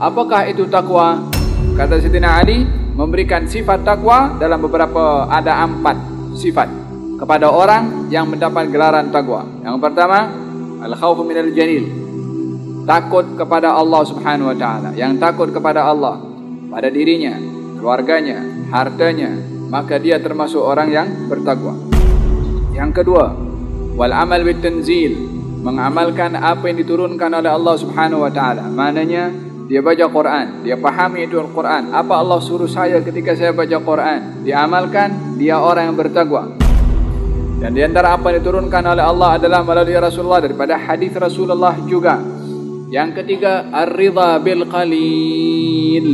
Apakah itu takwa? Kata Sayyidina Ali, memberikan sifat takwa dalam beberapa, ada 4 sifat kepada orang yang mendapat gelaran takwa. Yang pertama, al-khawfu minal jalil, takut kepada Allah Subhanahu wa taala. Yang takut kepada Allah pada dirinya, keluarganya, hartanya, maka dia termasuk orang yang bertakwa. Yang kedua, wal amal bit tanzil, mengamalkan apa yang diturunkan oleh Allah Subhanahu wa taala. Maknanya dia baca Quran, dia pahami itu Al-Quran, apa Allah suruh saya ketika saya baca Quran, dia amalkan, dia orang yang bertakwa. Dan di antara apa yang diturunkan oleh Allah adalah melalui Rasulullah, daripada hadis Rasulullah juga. Yang ketiga, ar-ridha bil qalil.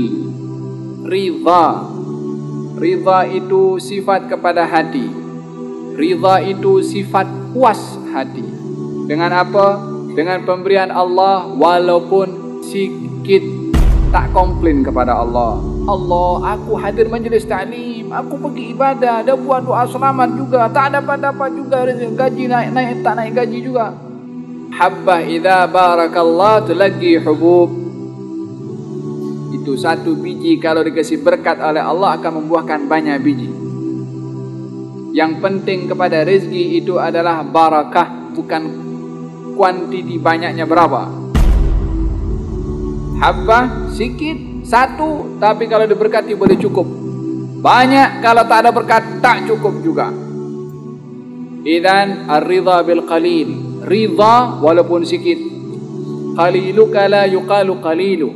Ridha itu sifat kepada hati. Ridha itu sifat puas hati. Dengan apa? Dengan pemberian Allah walaupun sikit. Tak komplain kepada Allah. Allah, aku hadir majlis ta'lim, aku pergi ibadah, dah buat doa selamat juga, tak dapat juga gaji naik tak naik gaji juga. Habbah idza barakallah tulaqi hubub. Itu satu biji kalau dikasih berkat oleh Allah akan membuahkan banyak biji. Yang penting kepada rezeki itu adalah barakah, bukan kuantiti banyaknya berapa. Habbah sikit, satu, tapi kalau diberkati boleh cukup. Banyak kalau tak ada berkat tak cukup juga. Idzan ar-ridha bil qalil, ridha walaupun sikit. Qaliluka la yuqalu qalilu.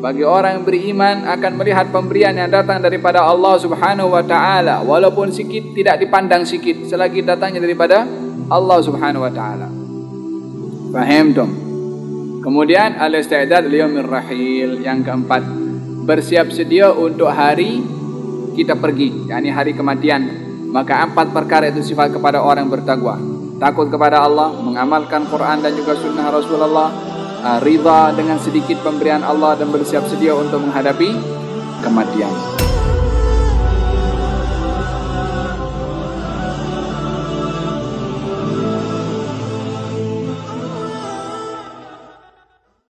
Bagi orang yang beriman akan melihat pemberian yang datang daripada Allah Subhanahu wa taala, walaupun sikit tidak dipandang sikit selagi datangnya daripada Allah Subhanahu wa taala. Faham dong? Kemudian al-isti'dad liyaumir rahil. Yang keempat, bersiap sedia untuk hari kita pergi, yakni hari kematian. Maka 4 perkara itu sifat kepada orang bertakwa. Takut kepada Allah, mengamalkan Quran dan juga sunnah Rasulullah, ridha dengan sedikit pemberian Allah, dan bersiap sedia untuk menghadapi kematian.